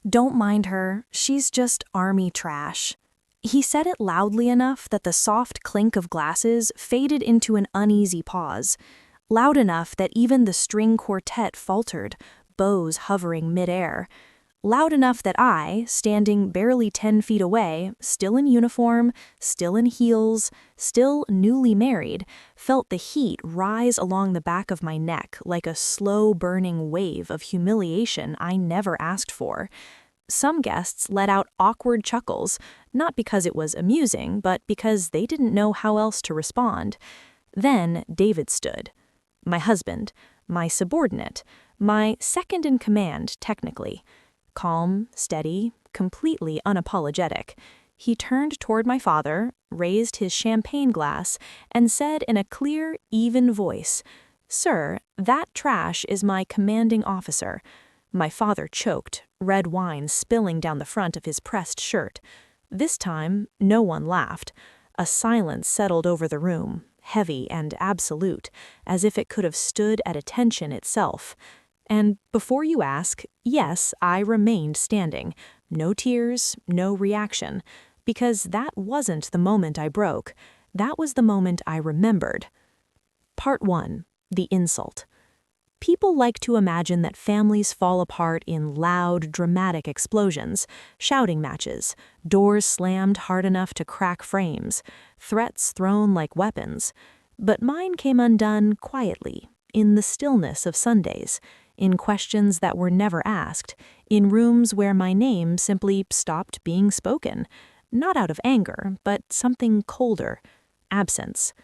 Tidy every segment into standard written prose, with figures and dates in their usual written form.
"Don't mind her, she's just army trash." He said it loudly enough that the soft clink of glasses faded into an uneasy pause, loud enough that even the string quartet faltered, bows hovering midair, loud enough that I, standing barely 10 feet away, still in uniform, still in heels, still newly married, felt the heat rise along the back of my neck like a slow-burning wave of humiliation I never asked for. Some guests let out awkward chuckles, not because it was amusing, but because they didn't know how else to respond. Then David stood. My husband, my subordinate, my second in command, technically. Calm, steady, completely unapologetic. He turned toward my father, raised his champagne glass, and said in a clear, even voice, "Sir, that trash is my commanding officer." My father choked, red wine spilling down the front of his pressed shirt. This time, no one laughed. A silence settled over the room, heavy and absolute, as if it could have stood at attention itself. And before you ask, yes, I remained standing. No tears, no reaction. Because that wasn't the moment I broke. That was the moment I remembered. Part 1. The insult. People like to imagine that families fall apart in loud, dramatic explosions, shouting matches, doors slammed hard enough to crack frames, threats thrown like weapons. But mine came undone quietly, in the stillness of Sundays, in questions that were never asked, in rooms where my name simply stopped being spoken, not out of anger, but something colder, absence.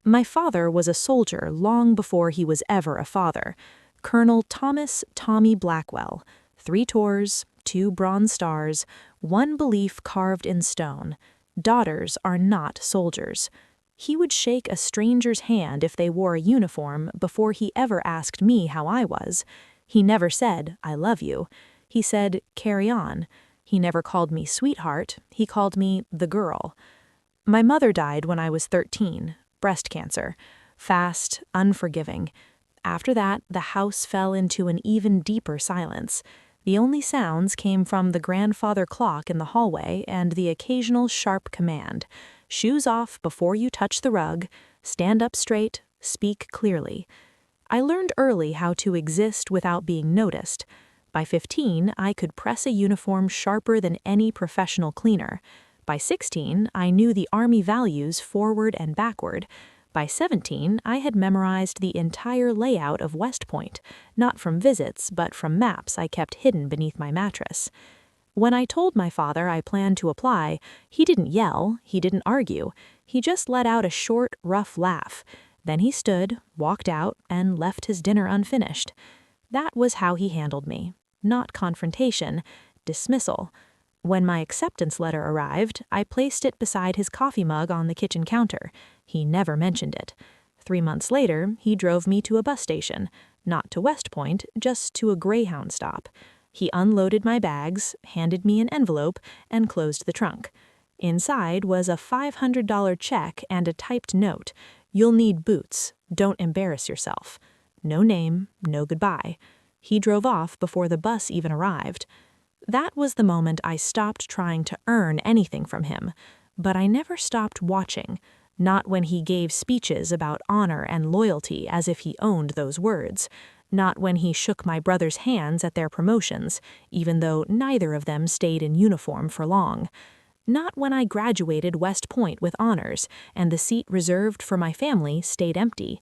My father was a soldier long before he was ever a father. Colonel Thomas "Tommy" Blackwell, 3 tours, 2 Bronze Stars, 1 belief carved in stone. Daughters are not soldiers. He would shake a stranger's hand if they wore a uniform before he ever asked me how I was. He never said, "I love you." He said, "Carry on." He never called me sweetheart. He called me the girl. My mother died when I was 13. Breast cancer. Fast, unforgiving. After that, the house fell into an even deeper silence. The only sounds came from the grandfather clock in the hallway and the occasional sharp command. Shoes off before you touch the rug. Stand up straight. Speak clearly. I learned early how to exist without being noticed. By 15, I could press a uniform sharper than any professional cleaner. By 16, I knew the Army values forward and backward. By 17, I had memorized the entire layout of West Point, not from visits, but from maps I kept hidden beneath my mattress. When I told my father I planned to apply, he didn't yell, he didn't argue. He just let out a short, rough laugh. Then he stood, walked out, and left his dinner unfinished. That was how he handled me. Not confrontation, dismissal. When my acceptance letter arrived, I placed it beside his coffee mug on the kitchen counter. He never mentioned it. 3 months later, he drove me to a bus station. Not to West Point, just to a Greyhound stop. He unloaded my bags, handed me an envelope, and closed the trunk. Inside was a $500 check and a typed note. "You'll need boots. Don't embarrass yourself." No name, no goodbye. He drove off before the bus even arrived. That was the moment I stopped trying to earn anything from him. But I never stopped watching, not when he gave speeches about honor and loyalty as if he owned those words, not when he shook my brother's hands at their promotions, even though neither of them stayed in uniform for long, not when I graduated West Point with honors and the seat reserved for my family stayed empty.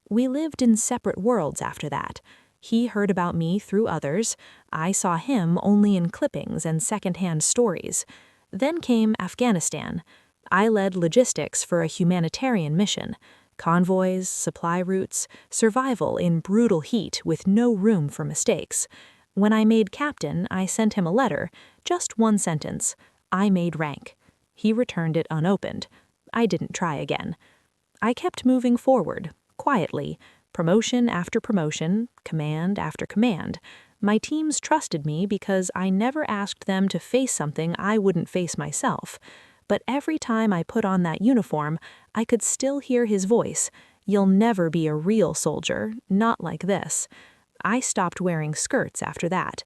We lived in separate worlds after that. He heard about me through others. I saw him only in clippings and second-hand stories. Then came Afghanistan. I led logistics for a humanitarian mission. Convoys, supply routes, survival in brutal heat with no room for mistakes. When I made captain, I sent him a letter, just 1 sentence. I made rank. He returned it unopened. I didn't try again. I kept moving forward, quietly, promotion after promotion, command after command. My teams trusted me because I never asked them to face something I wouldn't face myself. But every time I put on that uniform, I could still hear his voice. "You'll never be a real soldier, not like this." I stopped wearing skirts after that.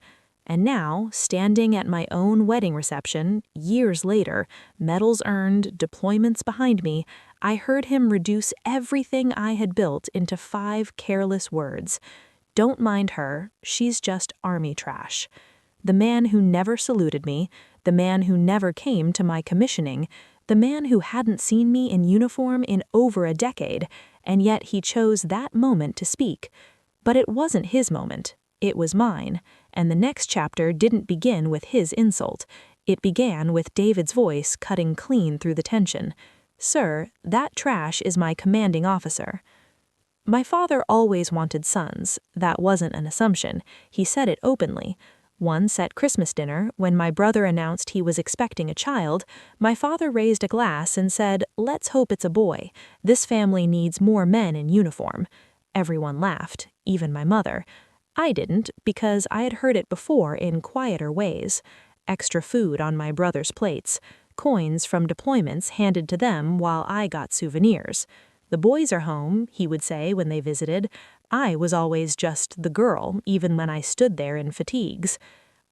And now, standing at my own wedding reception, years later, medals earned, deployments behind me, I heard him reduce everything I had built into 5 careless words. Don't mind her, she's just army trash. The man who never saluted me, the man who never came to my commissioning, the man who hadn't seen me in uniform in over a decade, and yet he chose that moment to speak. But it wasn't his moment, it was mine, and the next chapter didn't begin with his insult. It began with David's voice cutting clean through the tension. "Sir, that trash is my commanding officer." My father always wanted sons. That wasn't an assumption. He said it openly. Once at Christmas dinner, when my brother announced he was expecting a child, my father raised a glass and said, "Let's hope it's a boy. This family needs more men in uniform." Everyone laughed, even my mother. I didn't, because I had heard it before in quieter ways. Extra food on my brother's plates, coins from deployments handed to them while I got souvenirs. "The boys are home," he would say when they visited. I was always just the girl, even when I stood there in fatigues.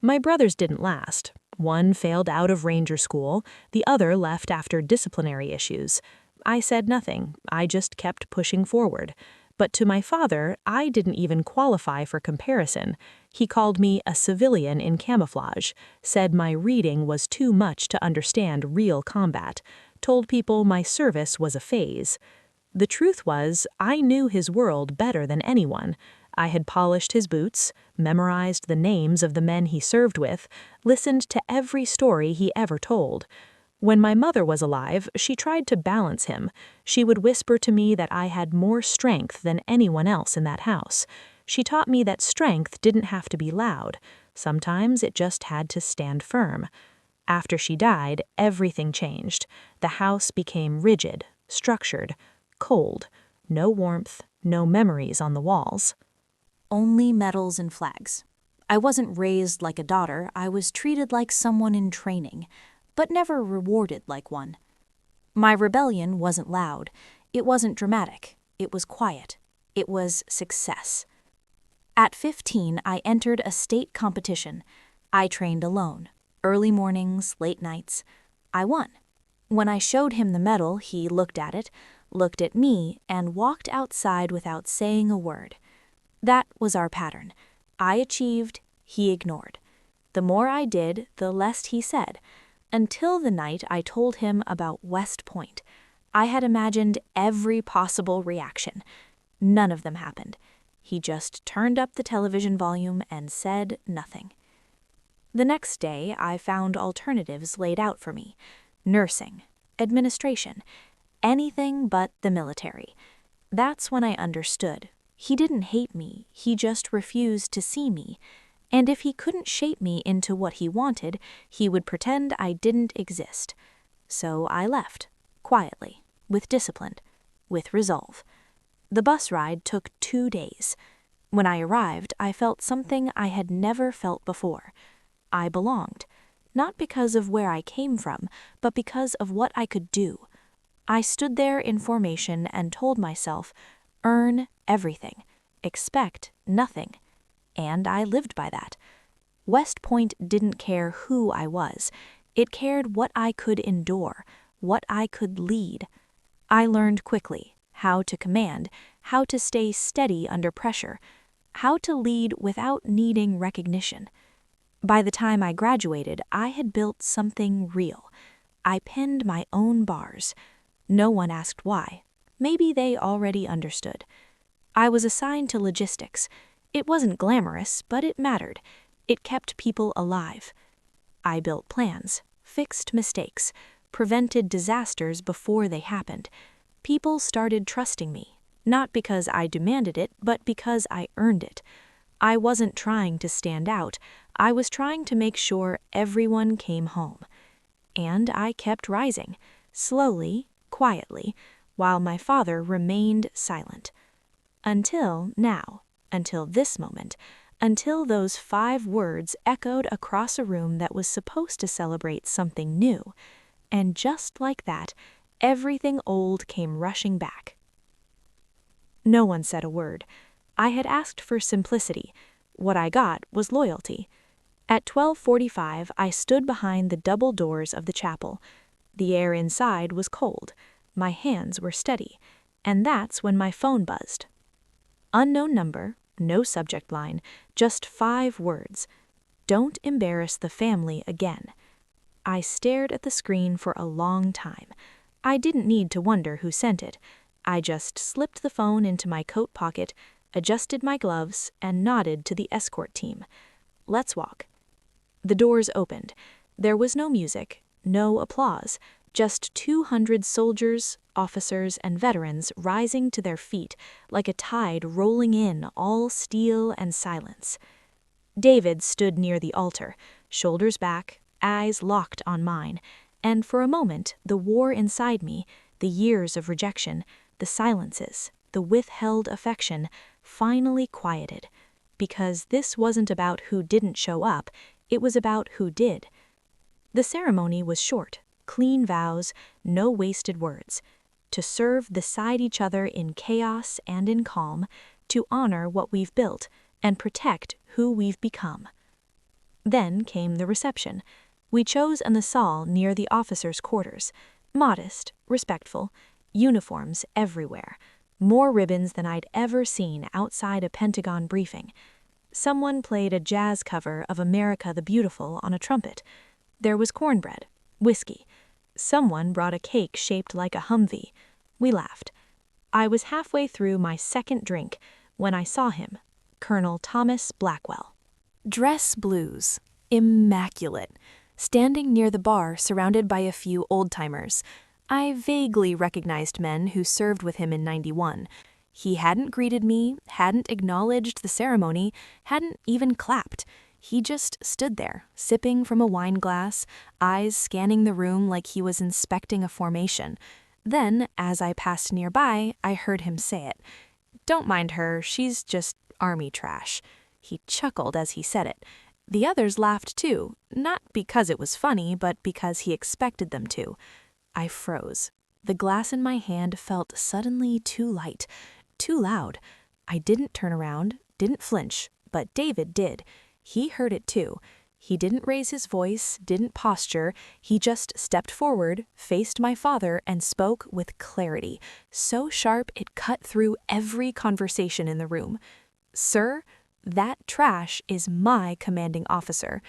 My brothers didn't last. One failed out of ranger school, the other left after disciplinary issues. I said nothing, I just kept pushing forward. But to my father, I didn't even qualify for comparison. He called me a civilian in camouflage, said my reading was too much to understand real combat, told people my service was a phase. The truth was, I knew his world better than anyone. I had polished his boots, memorized the names of the men he served with, listened to every story he ever told. When my mother was alive, she tried to balance him. She would whisper to me that I had more strength than anyone else in that house. She taught me that strength didn't have to be loud. Sometimes it just had to stand firm. After she died, everything changed. The house became rigid, structured, cold. No warmth, no memories on the walls. Only medals and flags. I wasn't raised like a daughter, I was treated like someone in training, but never rewarded like one. My rebellion wasn't loud, it wasn't dramatic, it was quiet, it was success. At 15, I entered a state competition. I trained alone, early mornings, late nights. I won. When I showed him the medal, he looked at it, looked at me, and walked outside without saying a word. That was our pattern. I achieved, he ignored. The more I did, the less he said, until the night I told him about West Point. I had imagined every possible reaction. None of them happened. He just turned up the television volume and said nothing. The next day, I found alternatives laid out for me. Nursing, administration, anything but the military. That's when I understood. He didn't hate me, he just refused to see me. And if he couldn't shape me into what he wanted, he would pretend I didn't exist. So I left, quietly, with discipline, with resolve. The bus ride took 2 days. When I arrived, I felt something I had never felt before. I belonged, not because of where I came from, but because of what I could do. I stood there in formation and told myself, earn everything, expect nothing. And I lived by that. West Point didn't care who I was. It cared what I could endure, what I could lead. I learned quickly how to command, how to stay steady under pressure, how to lead without needing recognition. By the time I graduated, I had built something real. I pinned my own bars. No one asked why. Maybe they already understood. I was assigned to logistics. It wasn't glamorous, but it mattered. It kept people alive. I built plans, fixed mistakes, prevented disasters before they happened. People started trusting me, not because I demanded it, but because I earned it. I wasn't trying to stand out. I was trying to make sure everyone came home. And I kept rising, slowly, quietly, while my father remained silent. Until now, until this moment, until those 5 words echoed across a room that was supposed to celebrate something new. And just like that, everything old came rushing back. No one said a word. I had asked for simplicity. What I got was loyalty. At 12:45, I stood behind the double doors of the chapel. The air inside was cold. My hands were steady. And that's when my phone buzzed. Unknown number, no subject line, just 5 words. Don't embarrass the family again. I stared at the screen for a long time. I didn't need to wonder who sent it. I just slipped the phone into my coat pocket, adjusted my gloves, and nodded to the escort team. Let's walk. The doors opened. There was no music, no applause, just 200 soldiers, officers, and veterans rising to their feet like a tide rolling in, all steel and silence. David stood near the altar, shoulders back, eyes locked on mine, and for a moment the war inside me, the years of rejection, the silences, the withheld affection, finally quieted. Because this wasn't about who didn't show up, it was about who did. The ceremony was short, clean vows, no wasted words. To serve beside each other in chaos and in calm, to honor what we've built, and protect who we've become. Then came the reception. We chose in the saal near the officers' quarters. Modest, respectful, uniforms everywhere. More ribbons than I'd ever seen outside a Pentagon briefing. Someone played a jazz cover of America the Beautiful on a trumpet. There was cornbread, whiskey. Someone brought a cake shaped like a Humvee. We laughed. I was halfway through my second drink when I saw him, Colonel Thomas Blackwell. Dress blues, immaculate, standing near the bar surrounded by a few old-timers. I vaguely recognized men who served with him in '91. He hadn't greeted me, hadn't acknowledged the ceremony, hadn't even clapped. He just stood there, sipping from a wine glass, eyes scanning the room like he was inspecting a formation. Then, as I passed nearby, I heard him say it. "Don't mind her, she's just army trash." He chuckled as he said it. The others laughed too, not because it was funny, but because he expected them to. I froze. The glass in my hand felt suddenly too light, too loud. I didn't turn around, didn't flinch, but David did. He heard it too. He didn't raise his voice, didn't posture. He just stepped forward, faced my father, and spoke with clarity, so sharp it cut through every conversation in the room. "Sir, that trash is my commanding officer."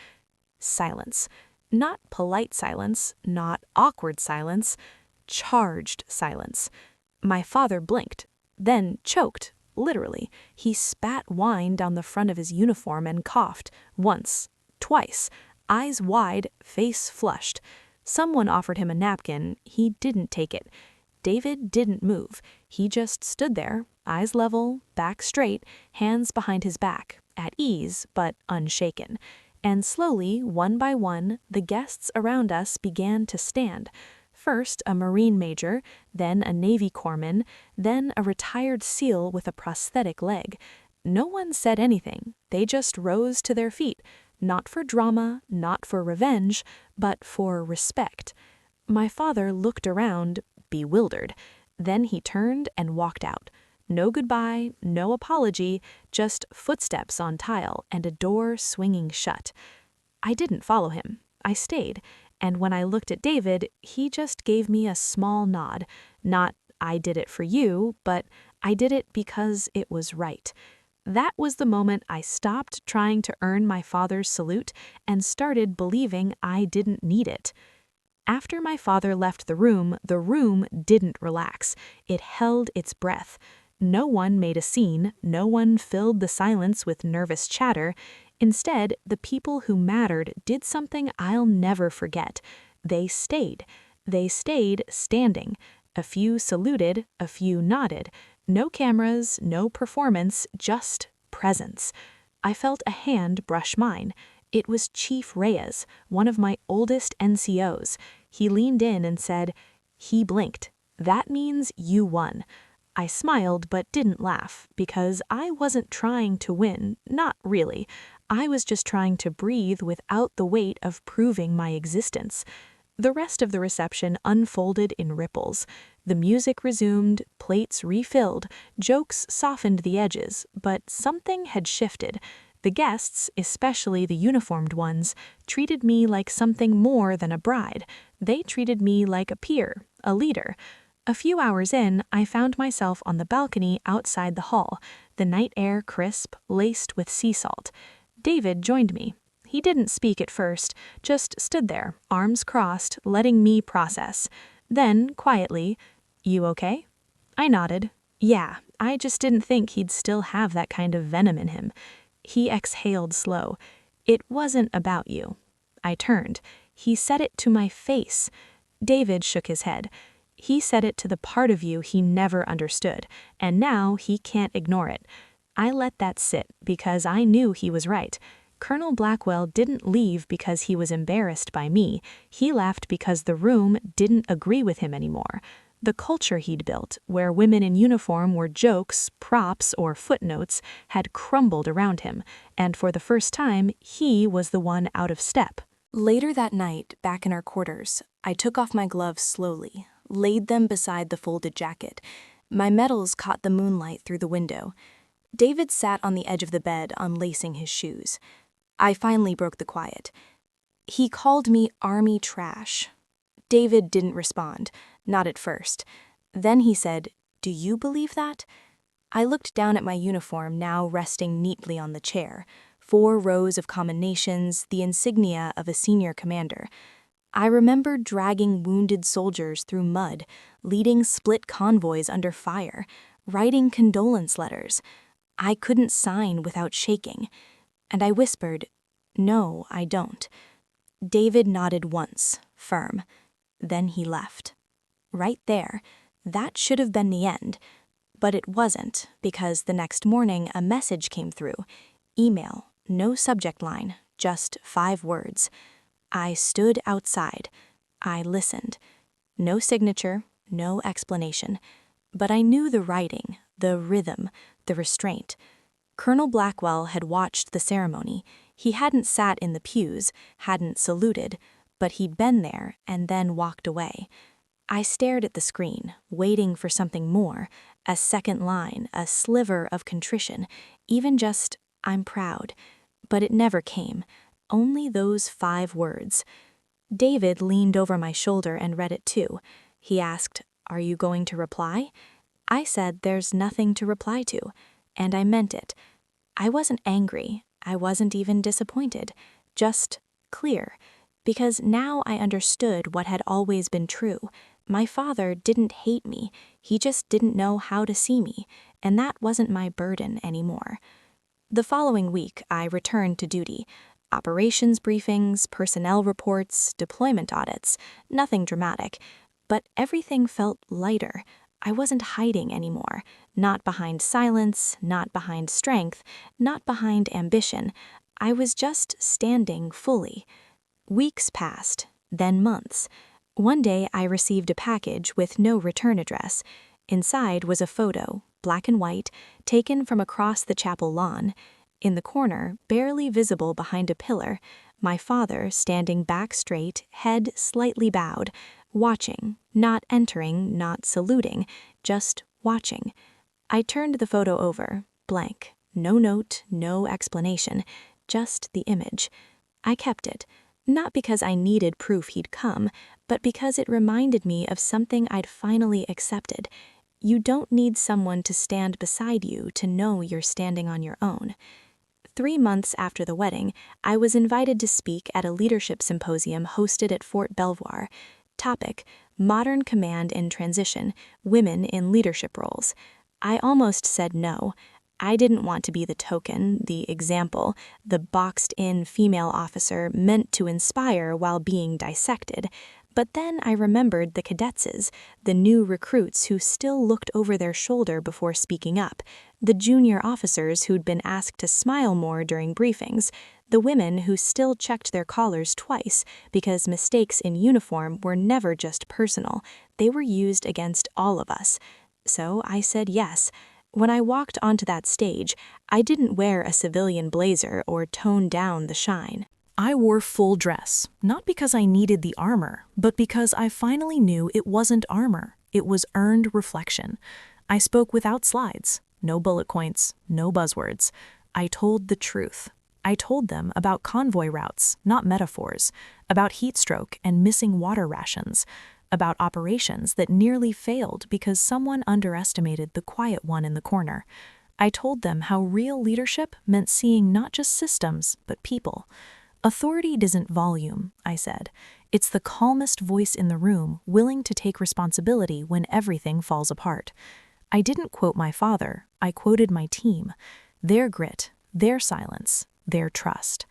Silence. Not polite silence, not awkward silence, charged silence. My father blinked, then choked, literally. He spat wine down the front of his uniform and coughed, once, twice, eyes wide, face flushed. Someone offered him a napkin. He didn't take it. David didn't move. He just stood there, eyes level, back straight, hands behind his back, at ease but unshaken. And slowly, one by one, the guests around us began to stand. First a Marine major, then a Navy corpsman, then a retired SEAL with a prosthetic leg. No one said anything. They just rose to their feet, not for drama, not for revenge, but for respect. My father looked around, bewildered. Then he turned and walked out. No goodbye, no apology, just footsteps on tile and a door swinging shut. I didn't follow him. I stayed. And when I looked at David, he just gave me a small nod. Not, "I did it for you," but "I did it because it was right." That was the moment I stopped trying to earn my father's salute and started believing I didn't need it. After my father left the room didn't relax. It held its breath. No one made a scene, no one filled the silence with nervous chatter. Instead, the people who mattered did something I'll never forget. They stayed. They stayed standing. A few saluted, a few nodded. No cameras, no performance, just presence. I felt a hand brush mine. It was Chief Reyes, one of my oldest NCOs. He leaned in and said, "He blinked. That means you won." I smiled but didn't laugh, because I wasn't trying to win, not really. I was just trying to breathe without the weight of proving my existence. The rest of the reception unfolded in ripples. The music resumed, plates refilled, jokes softened the edges, but something had shifted. The guests, especially the uniformed ones, treated me like something more than a bride. They treated me like a peer, a leader. A few hours in, I found myself on the balcony outside the hall, the night air crisp, laced with sea salt. David joined me. He didn't speak at first, just stood there, arms crossed, letting me process. Then, quietly, "You okay?" I nodded. Yeah, I just didn't think he'd still have that kind of venom in him. He exhaled slow. "It wasn't about you." I turned. He said it to my face. David shook his head. "He said it to the part of you he never understood, and now he can't ignore it." I let that sit because I knew he was right. Colonel Blackwell didn't leave because he was embarrassed by me. He left because the room didn't agree with him anymore. The culture he'd built, where women in uniform were jokes, props, or footnotes, had crumbled around him, and for the first time, he was the one out of step. Later that night, back in our quarters, I took off my gloves slowly, laid them beside the folded jacket. My medals caught the moonlight through the window. David sat on the edge of the bed, unlacing his shoes. I finally broke the quiet. He called me army trash. David didn't respond, not at first. Then he said, "Do you believe that?" I looked down at my uniform, now resting neatly on the chair. 4 rows of commendations, the insignia of a senior commander. I remembered dragging wounded soldiers through mud, leading split convoys under fire, writing condolence letters. I couldn't sign without shaking. And I whispered, "No, I don't." David nodded once, firm. Then he left. Right there, that should have been the end. But it wasn't, because the next morning a message came through. Email, no subject line, just 5 words. I stood outside. I listened. No signature, no explanation. But I knew the writing, the rhythm, the restraint. Colonel Blackwell had watched the ceremony. He hadn't sat in the pews, hadn't saluted, but he'd been there and then walked away. I stared at the screen, waiting for something more, a second line, a sliver of contrition, even just, "I'm proud." But it never came, only those 5 words. David leaned over my shoulder and read it too. He asked, "Are you going to reply?" I said there's nothing to reply to, and I meant it. I wasn't angry, I wasn't even disappointed, just clear. Because now I understood what had always been true. My father didn't hate me, he just didn't know how to see me, and that wasn't my burden anymore. The following week, I returned to duty. Operations briefings, personnel reports, deployment audits, nothing dramatic. But everything felt lighter. I wasn't hiding anymore, not behind silence, not behind strength, not behind ambition. I was just standing fully. Weeks passed, then months. One day I received a package with no return address. Inside was a photo, black and white, taken from across the chapel lawn. In the corner, barely visible behind a pillar, my father standing back straight, head slightly bowed, watching, not entering, not saluting, just watching. I turned the photo over, blank, no note, no explanation, just the image. I kept it. Not because I needed proof he'd come, but because it reminded me of something I'd finally accepted. You don't need someone to stand beside you to know you're standing on your own. 3 months after the wedding, I was invited to speak at a leadership symposium hosted at Fort Belvoir. Topic: Modern Command in Transition, Women in Leadership Roles. I almost said no. I didn't want to be the token, the example, the boxed-in female officer meant to inspire while being dissected. But then I remembered the cadetses, the new recruits who still looked over their shoulder before speaking up, the junior officers who'd been asked to smile more during briefings, the women who still checked their collars twice because mistakes in uniform were never just personal, they were used against all of us. So I said yes. When I walked onto that stage, I didn't wear a civilian blazer or tone down the shine. I wore full dress, not because I needed the armor, but because I finally knew it wasn't armor, it was earned reflection. I spoke without slides, no bullet points, no buzzwords. I told the truth. I told them about convoy routes, not metaphors, about heat stroke and missing water rations, about operations that nearly failed because someone underestimated the quiet one in the corner. I told them how real leadership meant seeing not just systems, but people. Authority isn't volume, I said. It's the calmest voice in the room, willing to take responsibility when everything falls apart. I didn't quote my father, I quoted my team. Their grit, their silence, their trust.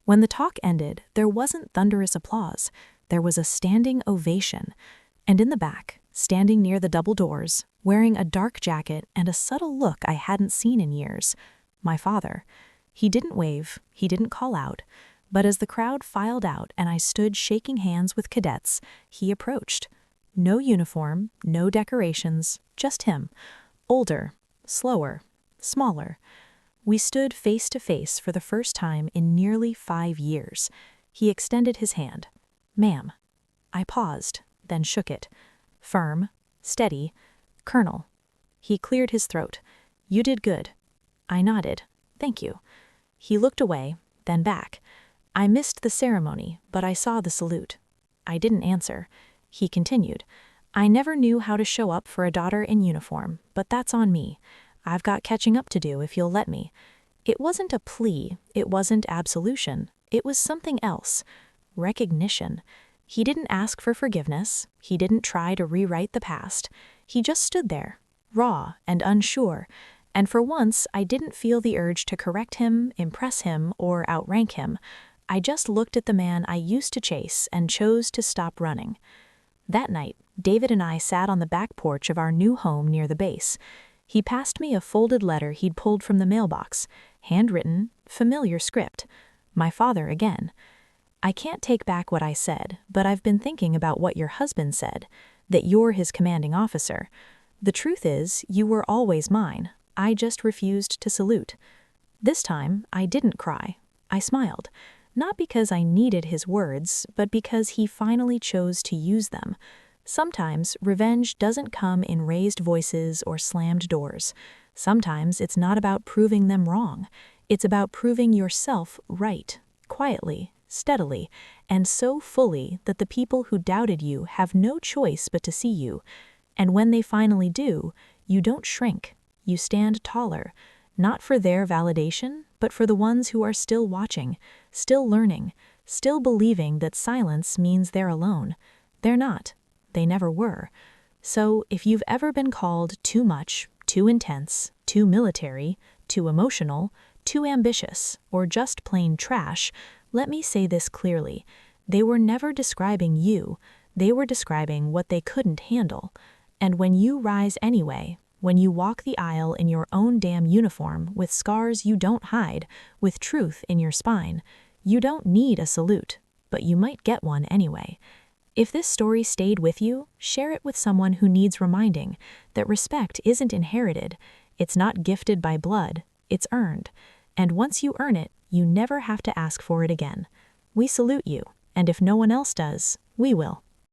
When the talk ended, there wasn't thunderous applause. There was a standing ovation. And in the back, standing near the double doors, wearing a dark jacket and a subtle look I hadn't seen in years, my father. He didn't wave, he didn't call out, but as the crowd filed out and I stood shaking hands with cadets, he approached. No uniform, no decorations, just him. Older, slower, smaller. We stood face to face for the first time in nearly 5 years. He extended his hand. "Ma'am." I paused, then shook it. Firm, steady. "Colonel." He cleared his throat. "You did good." I nodded. "Thank you." He looked away, then back. I missed the ceremony, but I saw the salute. I didn't answer. He continued. "I never knew how to show up for a daughter in uniform, but that's on me. I've got catching up to do if you'll let me." It wasn't a plea, it wasn't absolution, it was something else. Recognition. He didn't ask for forgiveness, he didn't try to rewrite the past. He just stood there, raw and unsure, and for once I didn't feel the urge to correct him, impress him, or outrank him. I just looked at the man I used to chase and chose to stop running. That night, David and I sat on the back porch of our new home near the base. He passed me a folded letter he'd pulled from the mailbox, handwritten, familiar script. My father again. "I can't take back what I said, but I've been thinking about what your husband said, that you're his commanding officer. The truth is, you were always mine. I just refused to salute." This time, I didn't cry. I smiled. Not because I needed his words, but because he finally chose to use them. Sometimes revenge doesn't come in raised voices or slammed doors. Sometimes it's not about proving them wrong. It's about proving yourself right, quietly, steadily, and so fully that the people who doubted you have no choice but to see you. And when they finally do, you don't shrink. You stand taller, not for their validation, but for the ones who are still watching, still learning, still believing that silence means they're alone. They're not. They never were. So if you've ever been called too much, too intense, too military, too emotional, too ambitious, or just plain trash, let me say this clearly. They were never describing you. They were describing what they couldn't handle. And when you rise anyway, when you walk the aisle in your own damn uniform with scars you don't hide, with truth in your spine, you don't need a salute, but you might get one anyway. If this story stayed with you, share it with someone who needs reminding that respect isn't inherited, it's not gifted by blood, it's earned. And once you earn it, you never have to ask for it again. We salute you, and if no one else does, we will.